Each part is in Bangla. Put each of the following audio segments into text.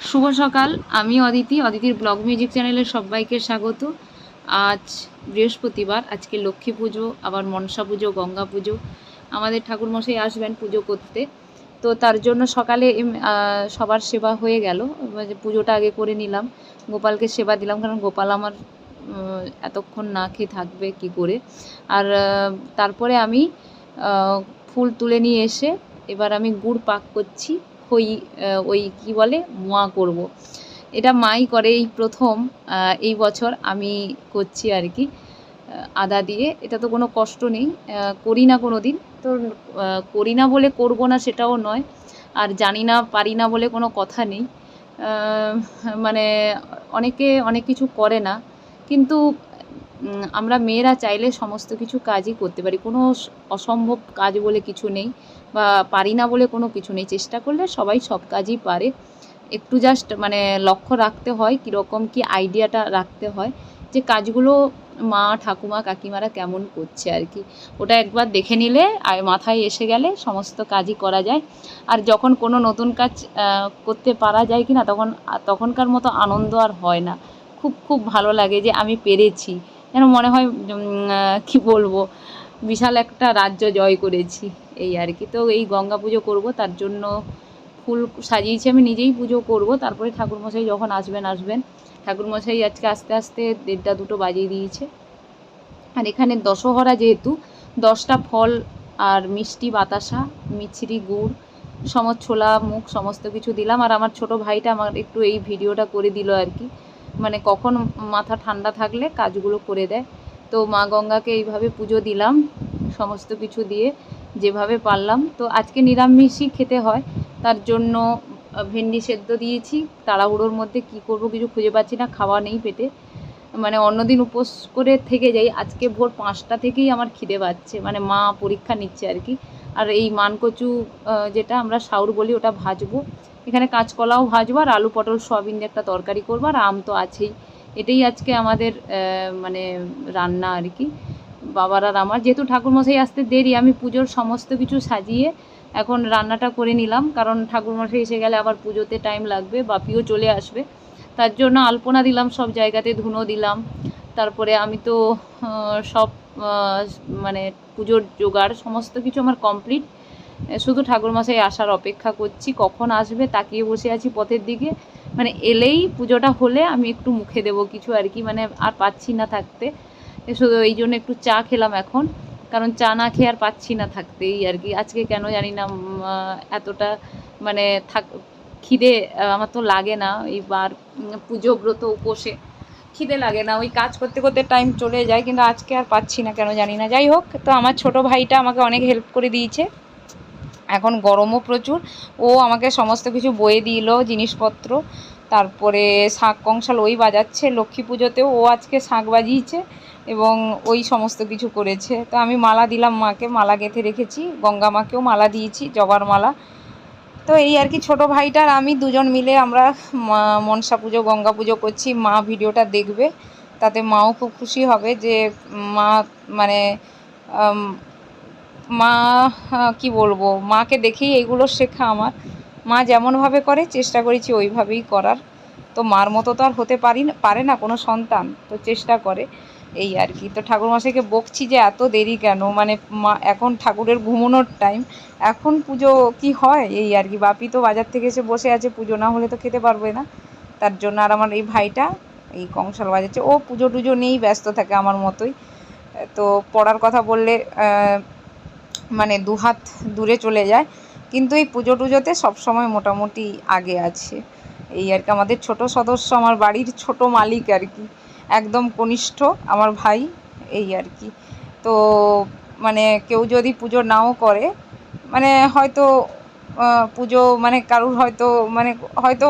শুভ সকাল। আমি অদিতির ব্লগ মিউজিক চ্যানেলে সবাইকে স্বাগত। আজ বৃহস্পতিবার, আজকে লক্ষ্মী পুজো, আবার মনসা পুজো, গঙ্গা পুজো। আমাদের ঠাকুরমশাই আসবেন পুজো করতে, তো তার জন্য সকালে সবার সেবা হয়ে গেল। পুজোটা আগে করে নিলাম, গোপালকে সেবা দিলাম, কারণ গোপাল আমার এতক্ষণ না খেয়ে থাকবে কি করে। আর তারপরে আমি ফুল তুলে নিয়ে এসে এবার আমি গুড় পাক করছি। ওই কি বলে, মোয়া করব। এটা মাই করে, এই প্রথম এই বছর আমি করছি আর কি, আদা দিয়ে। এটা তো কোনো কষ্ট নেই, করি না কোনো দিন, তো করি না বলে করব না সেটাও নয়, আর জানি না পারি না বলে কোনো কথা নেই। মানে অনেকে অনেক কিছু করে না, কিন্তু আমরা মেয়েরা চাইলে সমস্ত কিছু কাজই করতে পারি। কোনো অসম্ভব কাজ বলে কিছু নেই, বা পারি না বলে কোনো কিছু নেই। চেষ্টা করলে সবাই সব কাজই পারে। একটু জাস্ট মানে লক্ষ্য রাখতে হয়, কীরকম কী আইডিয়াটা রাখতে হয়, যে কাজগুলো মা, ঠাকুমা, কাকিমারা কেমন করছে আর কি। ওটা একবার দেখে নিলে আর মাথায় এসে গেলে সমস্ত কাজই করা যায়। আর যখন কোনো নতুন কাজ করতে পারা যায় কি না, তখনকার মতো আনন্দ আর হয় না। খুব খুব ভালো লাগে যে আমি পেরেছি, যেন মনে হয় কি বলবো, বিশাল একটা রাজ্য জয় করেছি এই আর কি। তো এই গঙ্গা পুজো করবো, তার জন্য ফুল সাজিয়েছি, আমি নিজেই পুজো করব। তারপরে ঠাকুরমশাই যখন আসবেন। ঠাকুরমশাই আজকে আস্তে আস্তে 1:30-2 বাজিয়ে দিয়েছে। আর এখানে দশহরা যেহেতু, 10টা ফল আর মিষ্টি, বাতাসা, মিছরি, গুড়, ছোলা, মুখ সমস্ত কিছু দিলাম। আর আমার ছোট ভাইটা আমার একটু এই ভিডিওটা করে দিল আর কি, মানে কখন মাথা ঠান্ডা থাকলে কাজগুলো করে দেয়। তো মা গঙ্গাকে এইভাবে পুজো দিলাম, সমস্ত কিছু দিয়ে যেভাবে পারলাম। তো আজকে নিরামিষই খেতে হয়, তার জন্য ভেন্ডি সেদ্ধ দিয়েছি। তাড়াহুড়োর মধ্যে কি করব কিছু খুঁজে পাচ্ছি না, খাওয়া নেই পেটে। মানে অন্যদিন উপোস করে থেকে যাই, আজকে ভোর 5টা থেকেই আমার খিদে পাচ্ছে, মানে মা পরীক্ষা নিচ্ছে আর কি। আর এই মানকচু, যেটা আমরা সাউর বলি, ওটা ভাজবো। এখানে কাঁচকলাও ভাজবো, আর আলু পটল সয়াবিন দিয়ে একটা তরকারি করবো, আর আম তো আছেই। এটাই আজকে আমাদের মানে রান্না আর কি, বাবার আর আমার। যেহেতু ঠাকুরমশাই আসতে দেরি, আমি পুজোর সমস্ত কিছু সাজিয়ে এখন রান্নাটা করে নিলাম, কারণ ঠাকুরমশাই এসে গেলে আবার পুজোতে টাইম লাগবে, বাপিও চলে আসবে। তার জন্য আলপনা দিলাম, সব জায়গাতে ধুনো দিলাম। তারপরে আমি তো সব মানে পুজোর জোগাড় সমস্ত কিছু আমার কমপ্লিট। শুধু ঠাকুরমশাই আসার অপেক্ষা করছি, কখন আসবে তাকিয়ে বসে আছি পথের দিকে। মানে এলেই পুজোটা হলে আমি একটু মুখে দেবো কিছু আর কি, মানে আর পাচ্ছি না থাকতে। শুধু এই জন্য একটু চা খেলাম এখন, কারণ চা না খেয়ে আর পাচ্ছি না থাকতে এই আর কি। আজকে কেন জানি না এতটা মানে খিদে আমার তো লাগে না, এইবার পুজো ব্রত উপোসে খিদে লাগে না, ওই কাজ করতে করতে টাইম চলে যায়, কিন্তু আজকে আর পাচ্ছি না কেন জানি না। যাই হোক, তো আমার ছোট ভাইটা আমাকে অনেক হেল্প করে দিয়েছে। এখন গরমও প্রচুর, ও আমাকে সমস্ত কিছু বয়ে দিল জিনিসপত্র। তারপরে শাঁখ কংসাল ওই বাজাচ্ছে, লক্ষ্মী পুজোতেও ও আজকে শাঁখ বাজিয়েছে এবং ওই সমস্ত কিছু করেছে। তো আমি মালা দিলাম মাকে, মালা গেঁথে রেখেছি, গঙ্গা মাকেও মালা দিয়েছি, জবার মালা। তো এই আর কি, ছোটো ভাইটার আমি দুজন মিলে আমরা মনসা পুজো, গঙ্গা পুজো করছি। মা ভিডিওটা দেখবে, তাতে মাও খুব খুশি হবে যে মা মানে মা কি বলবো, মাকে দেখেই এগুলো শেখা আমার। মা যেমনভাবে করে চেষ্টা করেছি ওইভাবেই করার। তো মার মতো তো আর হতে পারে না কোনো সন্তান, তো চেষ্টা করে এই আর কি। তো ঠাকুরমশাইকে বকছি যে এত দেরি কেন, মানে মা এখন ঠাকুরের ঘুমোনোর টাইম, এখন পুজো কি হয় এই আর কি। বাপি তো বাজার থেকে এসে বসে আছে, পুজো না হলে তো খেতে পারবে না, তার জন্য। আর আমার এই ভাইটা এই কংসাল বাজাচ্ছে, ও পুজো টুজো নিয়েই ব্যস্ত থাকে আমার মতোই। তো পড়ার কথা বললে মানে দুহাত দূরে চলে যায়, কিন্তু এই পুজো টুজোতে সবসময় মোটামুটি আগে আছে এই আর কি। আমাদের ছোট সদস্য, আমার বাড়ির ছোট মালিক আর কি, একদম কনিষ্ঠ আমার ভাই এই আর কি। তো মানে কেউ যদি পুজো নাও করে, মানে হয়তো পুজো মানে কারুর হয়তো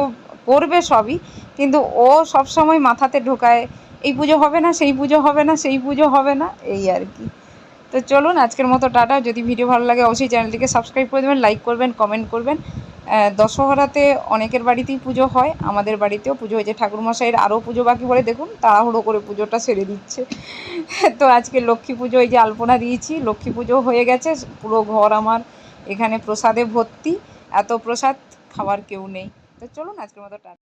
করবে সবই, কিন্তু ও সবসময় মাথাতে ঢোকায় এই পুজো হবে না, সেই পুজো হবে না, সেই পুজো হবে না এই আর কি। তো চলুন আজকের মতো টাটা। যদি ভিডিও ভালো লাগে অবশ্যই চ্যানেলটিকে সাবস্ক্রাইব করে দেবেন, লাইক করবেন, কমেন্ট করবেন। দশহরাতে অনেকের বাড়িতেই পুজো হয়, আমাদের বাড়িতেও পুজো হয়েছে। ঠাকুরমশাইয়ের আরও পুজো বাকি বলে দেখুন তাড়াহুড়ো করে পুজোটা সেরে দিচ্ছে। তো আজকে লক্ষ্মী পুজো, এই যে আলপনা দিয়েছি, লক্ষ্মী পুজো হয়ে গেছে। পুরো ঘর আমার এখানে প্রসাদে ভর্তি, এত প্রসাদ খাওয়ার কেউ নেই। তো চলুন আজকের মতো টাটা।